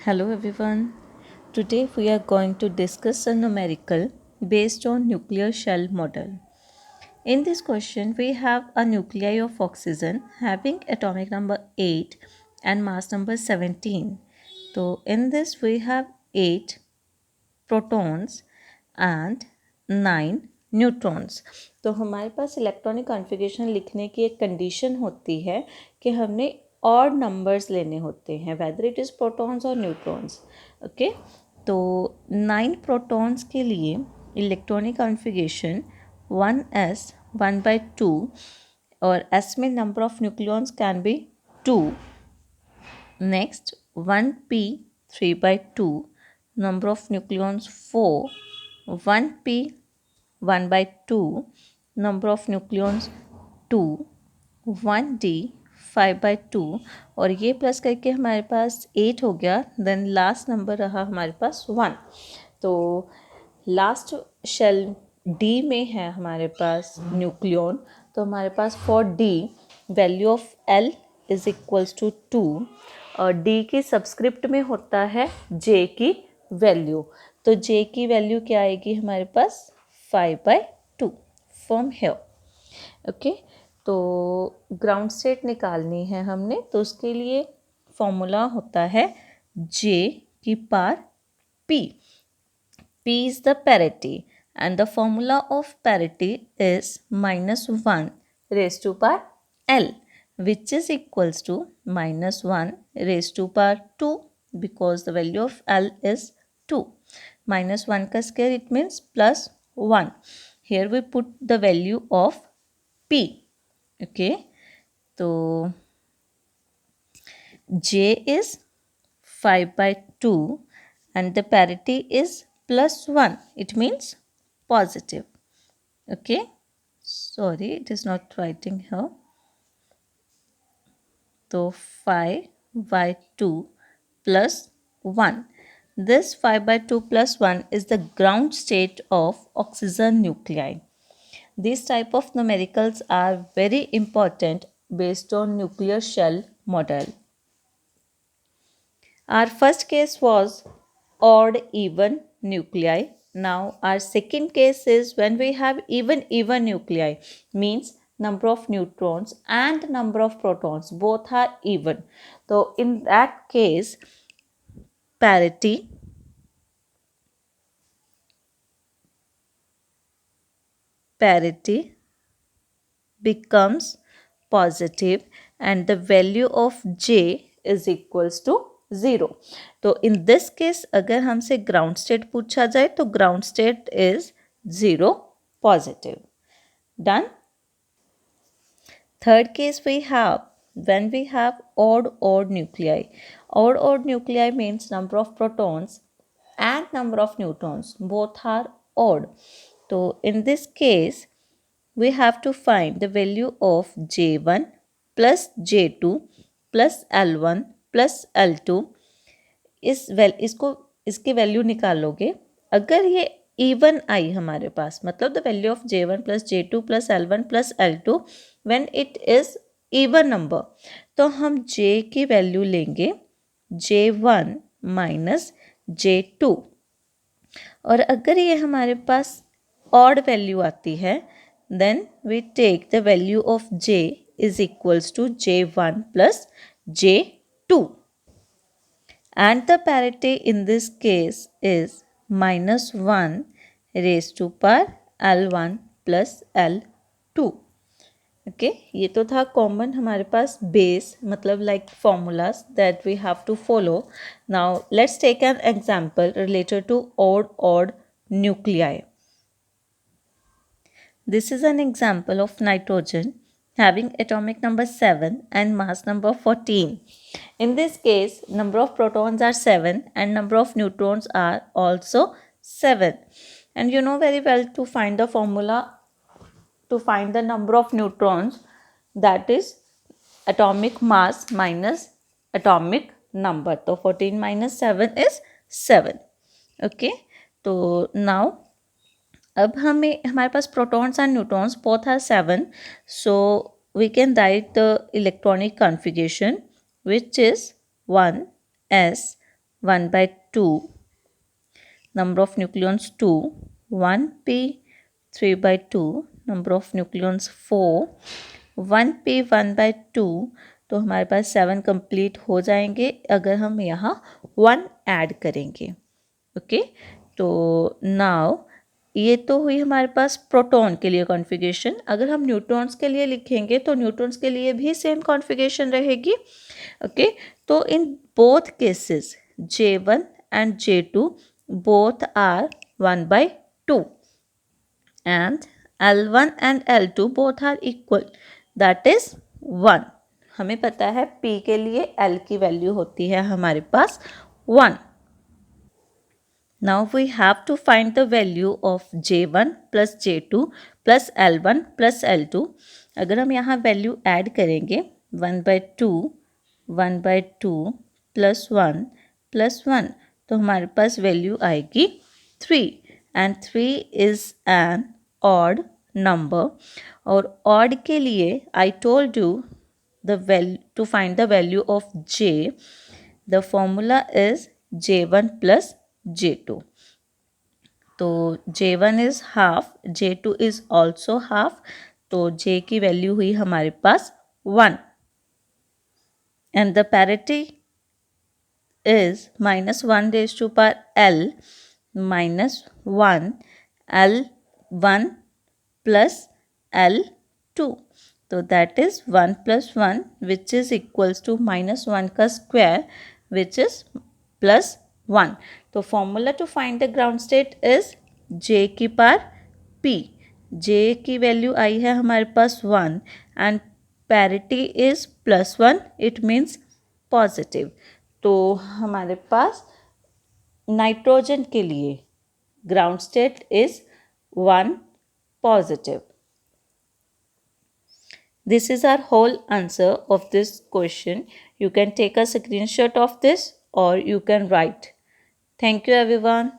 Hello everyone. Today we are going to discuss a numerical based on nuclear shell model. In this question we have a nuclei of oxygen having atomic number 8 and mass number 17. So in this we have 8 protons and 9 neutrons. तो हमारे पास electronic configuration लिखने की एक condition होती है कि हमने odd numbers लेने होते हैं वेदर इट इज़ प्रोटॉन्स और न्यूट्रॉन्स. ओके, तो 9 प्रोटॉन्स के लिए इलेक्ट्रॉनिक कॉन्फ़िगरेशन 1s 1/2 और s में number of nucleons can be 2. Next 1p 3/2, number of nucleons 4, 1p 1/2, number of nucleons 2, 1d 5/2 और ये प्लस करके हमारे पास 8 हो गया. देन लास्ट नंबर रहा हमारे पास 1. तो लास्ट शेल डी में है हमारे पास न्यूक्लियन. तो हमारे पास for D value of L is equals to 2 और डी की सबस्क्रिप्ट में होता है जे की वैल्यू. तो जे की वैल्यू क्या आएगी हमारे पास 5/2 फ्रॉम हियर. ओके, तो ग्राउंड स्टेट निकालनी है हमने. तो उसके लिए फॉर्मूला होता है जे की power P. P is the parity and the formula of parity is -1 raised to power L, which is equals to -1 raised to power 2 because the value of L is 2. -1 का square it means +1. Here we put the value of P. Okay, so J is 5/2 and the parity is +1. It means positive. Okay, sorry, it is not writing here. So 5/2 plus 1. This 5/2 plus 1 is the ground state of oxygen nuclei. These type of numericals are very important based on nuclear shell model. Our first case was odd even nuclei. Now our second case is when we have even nuclei, means number of neutrons and number of protons both are even. So in that case parity becomes positive and the value of j is equals to 0. तो in this case अगर हमसे ground state पूछा जाए तो ground state is 0 positive. Done. Third case we have when we have odd nuclei. Odd nuclei means number of protons and number of neutrons both are odd. So in this case we have to find the value of J1 plus J2 plus L1 plus L2. इसकी value निकालोगे. अगर ये even I हमारे पास मतलब the value of J1 plus J2 plus L1 plus L2 when it is even number, तो हम J की value लेंगे J1 minus J2. और अगर ये हमारे पास ऑड वैल्यू आती है then we take the value of j is equals to j1 plus j2 and the parity in this case is -1 raised to power L1 plus L2. Okay, ये तो था common हमारे पास बेस मतलब like formulas that we have to follow. Now let's take an example related to odd nuclei. This is an example of nitrogen having atomic number 7 and mass number 14. In this case, number of protons are 7 and number of neutrons are also 7. And you know very well to find the formula to find the number of neutrons, that is atomic mass minus atomic number. So 14 minus 7 is 7. Okay, so now अब हमें हमारे पास protons and neutrons both are 7. So we can write the electronic configuration which is 1s 1/2, number of nucleons 2, 1p 3/2, number of nucleons 4, 1p 1/2, तो हमारे पास 7 complete हो जाएंगे अगर हम यहाँ 1 ऐड करेंगे। ओके, तो नाउ ये तो हुई हमारे पास प्रोटॉन के लिए कॉन्फ़िगरेशन। अगर हम न्यूट्रॉन्स के लिए लिखेंगे तो न्यूट्रॉन्स के लिए भी सेम कॉन्फ़िगरेशन रहेगी। ओके, तो in both cases J1 and J2 both are 1/2 and L1 and L2 both are equal, that is 1। हमें पता है P के लिए L की वैल्यू होती है हमारे पास 1। Now we have to find the value of J1 plus J2 plus L1 plus L2। अगर हम यहाँ वैल्यू ऐड करेंगे 1/2 1/2 +1 तो हमारे पास वैल्यू आएगी 3 and 3 is an odd number. और ऑड के लिए I told you to find the value of J, the formula is J1 plus J2। तो J1 is half, J2 is also half, तो J की वैल्यू हुई हमारे पास 1 and the parity is -1 raised to power L -1 L1 plus L2, तो that is 1 plus 1 which is equals to -1 का square which is +1। तो formula to find the ground state is J की power P। J की value आई है हमारे पास 1 and parity is +1, it means positive. तो हमारे पास nitrogen के लिए ground state is 1 positive. This is our whole answer of this question. You can take a screenshot of this or you can write. Thank you everyone.